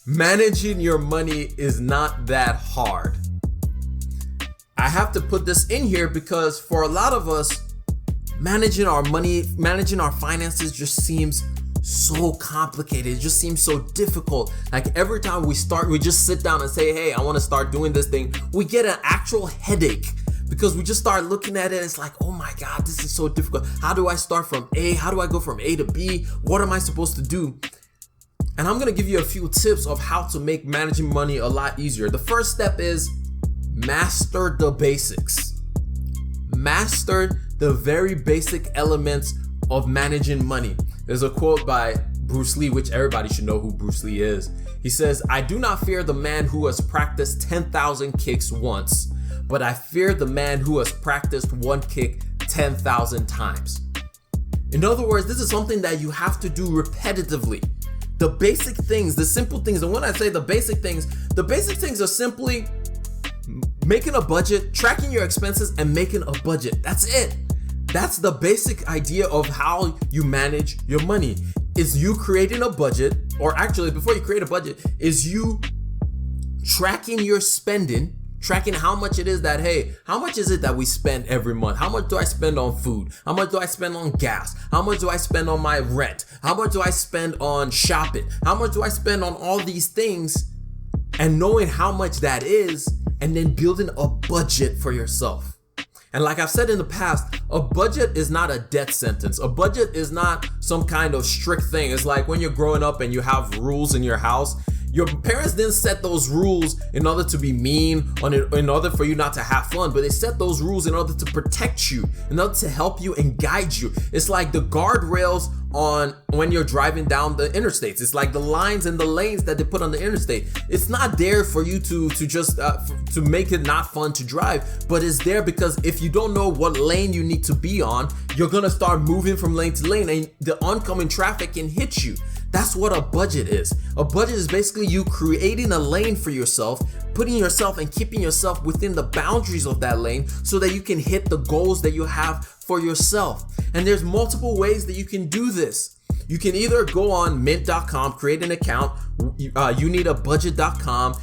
managing your money is not that hard. I have to put this in here because for a lot of us, managing our money, managing our finances just seems so complicated. It just seems so difficult. Like every time we just sit down and say, hey, I want to start doing this thing, we get an actual headache because we just start looking at it and it's like, oh my God, this is so difficult. How do I start from A? How do I go from A to B? What am I supposed to do? And I'm going to give you a few tips of how to make managing money a lot easier. The first step is master the basics. Master the very basic elements of managing money. There's a quote by Bruce Lee, which everybody should know who Bruce Lee is. He says, I do not fear the man who has practiced 10,000 kicks once, but I fear the man who has practiced one kick 10,000 times. In other words, this is something that you have to do repetitively. The basic things, the simple things, and when I say the basic things are simply making a budget, tracking your expenses, and making a budget. That's it. That's the basic idea of how you manage your money. Is you creating a budget, or actually before you create a budget, is you tracking your spending, tracking how much it is that, hey, how much is it that we spend every month? How much do I spend on food? How much do I spend on gas? How much do I spend on my rent? How much do I spend on shopping? How much do I spend on all these things? And knowing how much that is, and then building a budget for yourself. And like I've said in the past, a budget is not a death sentence. A budget is not some kind of strict thing. It's like when you're growing up and you have rules in your house. Your parents didn't set those rules in order to be mean, in order for you not to have fun, but they set those rules in order to protect you, in order to help you and guide you. It's like the guardrails on when you're driving down the interstates. It's like the lines and the lanes that they put on the interstate. It's not there for you to just to make it not fun to drive, but it's there because if you don't know what lane you need to be on, you're gonna start moving from lane to lane and the oncoming traffic can hit you. That's what a budget is. A budget is basically you creating a lane for yourself, putting yourself and keeping yourself within the boundaries of that lane so that you can hit the goals that you have for yourself. And there's multiple ways that you can do this. You can either go on mint.com, create an account, youneedabudget.com,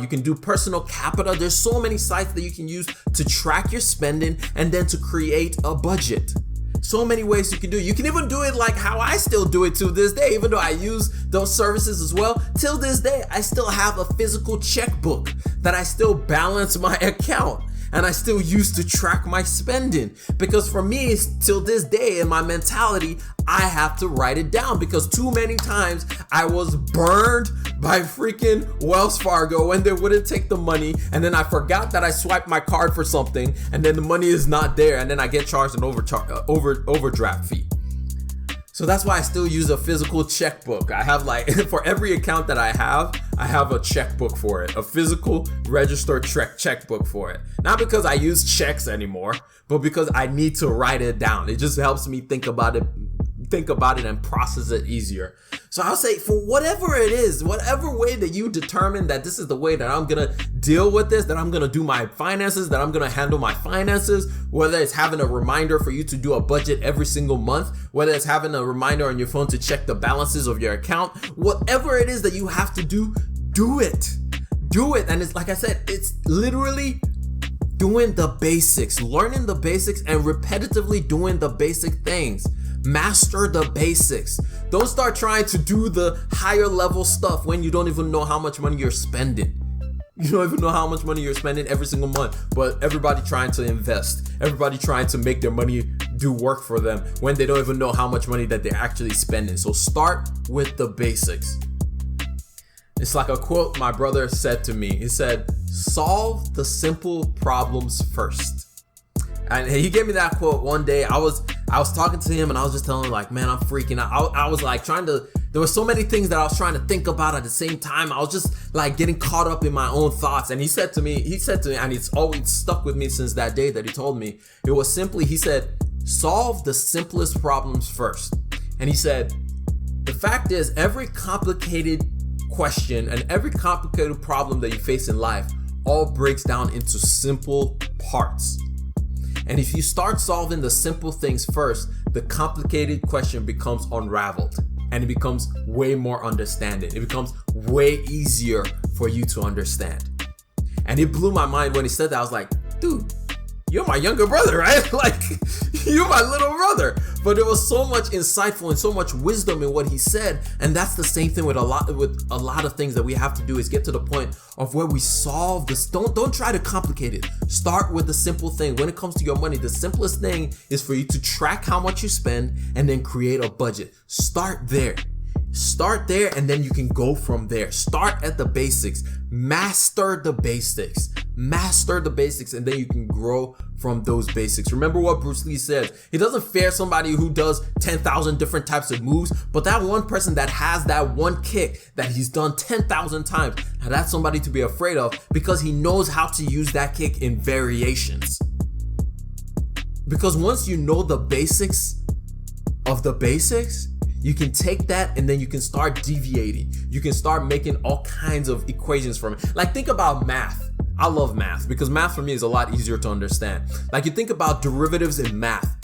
you can do Personal Capital. There's so many sites that you can use to track your spending and then to create a budget. So many ways you can do it. You can even do it like how I still do it to this day, even though I use those services as well. Till this day, I still have a physical checkbook that I still balance my account and I still use to track my spending. Because for me, till this day, in my mentality, I have to write it down because too many times I was burned by freaking Wells Fargo when they wouldn't take the money, and then I forgot that I swiped my card for something, and then the money is not there, and then I get charged an overdraft fee. So that's why I still use a physical checkbook. I have like, for every account that I have a checkbook for it, a physical registered checkbook for it. Not because I use checks anymore, but because I need to write it down. It just helps me think about it and process it easier. So I'll say for whatever it is, whatever way that you determine that this is the way that I'm gonna deal with this, that I'm gonna do my finances, that I'm gonna handle my finances, whether it's having a reminder for you to do a budget every single month, whether it's having a reminder on your phone to check the balances of your account, whatever it is that you have to do it. And it's like I said, it's literally doing the basics, learning the basics and repetitively doing the basic things. Master the basics. Don't start trying to do the higher level stuff when you don't even know how much money you're spending. You don't even know how much money you're spending every single month, but everybody trying to invest, everybody trying to make their money do work for them when they don't even know how much money that they're actually spending. So start with the basics. It's like a quote my brother said to me. He said, solve the simple problems first. And he gave me that quote one day. I was talking to him and I was just telling him like, man, I'm freaking out. I was like there were so many things that I was trying to think about at the same time. I was just like getting caught up in my own thoughts. And he said to me, and it's always stuck with me since that day that he told me, it was simply, he said, solve the simplest problems first. And he said, the fact is every complicated question and every complicated problem that you face in life all breaks down into simple parts. And if you start solving the simple things first, the complicated question becomes unraveled and it becomes way more understanding. It becomes way easier for you to understand. And it blew my mind when he said that. I was like, dude, you're my younger brother, right? Like, you're my little brother. But there was so much insightful and so much wisdom in what he said. And that's the same thing with a lot of things that we have to do, is get to the point of where we solve this. Don't try to complicate it. Start with the simple thing. When it comes to your money, the simplest thing is for you to track how much you spend and then create a budget. Start there. Start there, and then you can go from there. Start at the basics. Master the basics. Master the basics, and then you can grow from those basics. Remember what Bruce Lee says. He doesn't fear somebody who does 10,000 different types of moves, but that one person that has that one kick that he's done 10,000 times, now that's somebody to be afraid of, because he knows how to use that kick in variations. Because once you know the basics of the basics, you can take that and then you can start deviating. You can start making all kinds of equations from it. Like, think about math. I love math because math for me is a lot easier to understand. Like, you think about derivatives in math.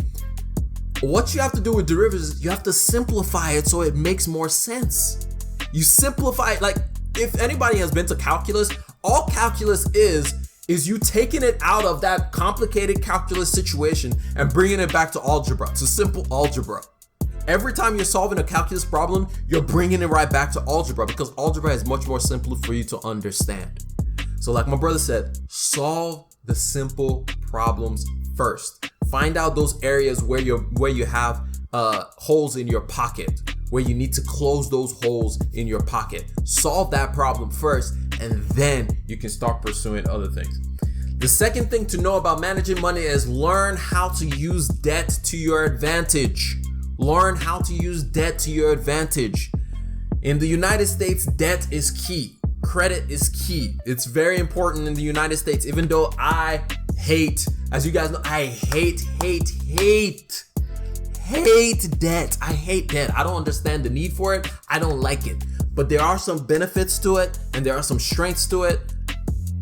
What you have to do with derivatives, you have to simplify it so it makes more sense. You simplify it. Like, if anybody has been to calculus, all calculus is you taking it out of that complicated calculus situation and bringing it back to algebra, to simple algebra. Every time you're solving a calculus problem, you're bringing it right back to algebra, because algebra is much more simple for you to understand. So like my brother said, solve the simple problems first. Find out those areas where you have holes in your pocket, where you need to close those holes in your pocket. Solve that problem first, and then you can start pursuing other things. The second thing to know about managing money is learn how to use debt to your advantage. Learn how to use debt to your advantage. In the United States, debt is key. Credit is key. It's very important in the United States, even though I hate, as you guys know, I hate debt. I hate debt. I don't understand the need for it. I don't like it. But there are some benefits to it and there are some strengths to it.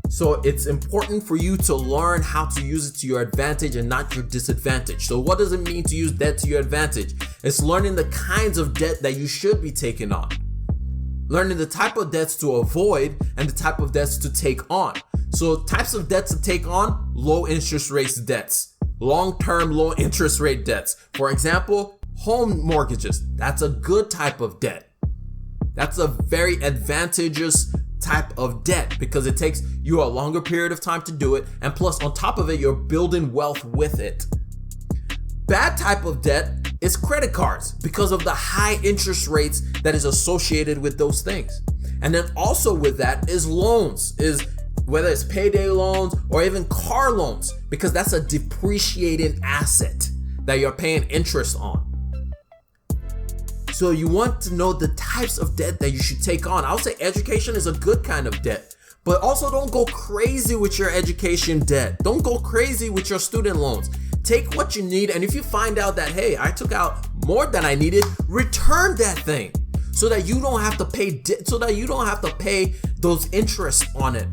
So it's important for you to learn how to use it to your advantage and not your disadvantage. So what does it mean to use debt to your advantage? It's learning the kinds of debt that you should be taking on. Learning the type of debts to avoid and the type of debts to take on. So types of debts to take on: low interest rates debts, long-term low interest rate debts. For example, home mortgages. That's a good type of debt. That's a very advantageous type of debt because it takes you a longer period of time to do it, and plus on top of it, you're building wealth with it. Bad type of debt is credit cards because of the high interest rates that is associated with those things. And then also with that is loans, is whether it's payday loans or even car loans, because that's a depreciating asset that you're paying interest on. So you want to know the types of debt that you should take on. I would say education is a good kind of debt, but also don't go crazy with your education debt. Don't go crazy with your student loans. Take what you need, and if you find out that, hey, I took out more than I needed, return that thing so that you don't have to pay those interests on it.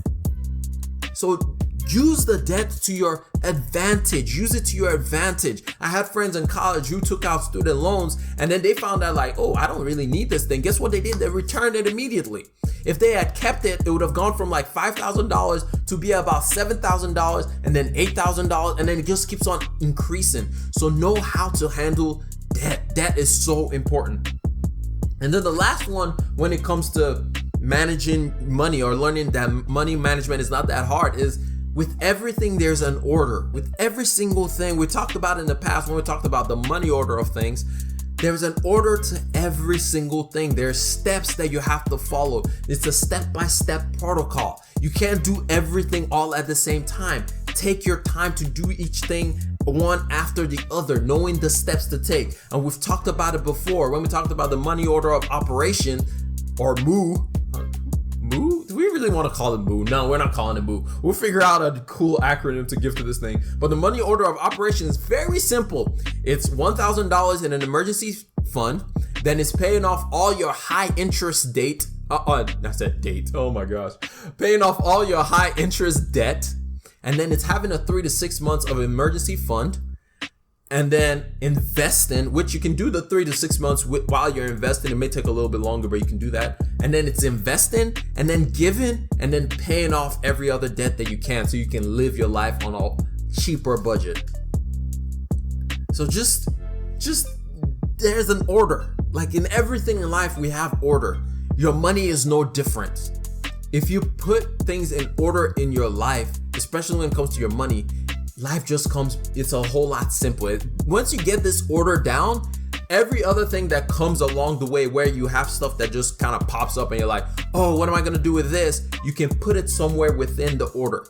So use the debt to your advantage. Use it to your advantage. I had friends in college who took out student loans and then they found out like, oh, I don't really need this thing. Guess what they did? They returned it immediately. If they had kept it, it would have gone from like $5,000 to be about $7,000 and then $8,000, and then it just keeps on increasing. So know how to handle debt. Debt is so important. And then the last one, when it comes to managing money or learning that money management is not that hard, is with everything there's an order. With every single thing we talked about in the past, when we talked about the money order of things, there's an order to every single thing. There's steps that you have to follow. It's a step-by-step protocol. You can't do everything all at the same time. Take your time to do each thing one after the other, knowing the steps to take. And we've talked about it before when we talked about the money order of operation, or MOO. MOO? Do we really want to call it MOO? No, we're not calling it MOO. We'll figure out a cool acronym to give to this thing. But the money order of operation is very simple. It's $1,000 in an emergency fund. Then it's paying off all your high interest date. I said date. Oh my gosh. Paying off all your high interest debt. And then it's having a 3 to 6 months of emergency fund. and then investing, which you can do the 3 to 6 months while you're investing. It may take a little bit longer, but you can do that. And then it's investing, and then giving, and then paying off every other debt that you can, so you can live your life on a cheaper budget. So just there's an order. Like in everything in life, we have order. Your money is no different. If you put things in order in your life, especially when it comes to your money, life just comes, it's a whole lot simpler. Once you get this order down, every other thing that comes along the way where you have stuff that just kind of pops up and you're like, oh, what am I going to do with this? You can put it somewhere within the order.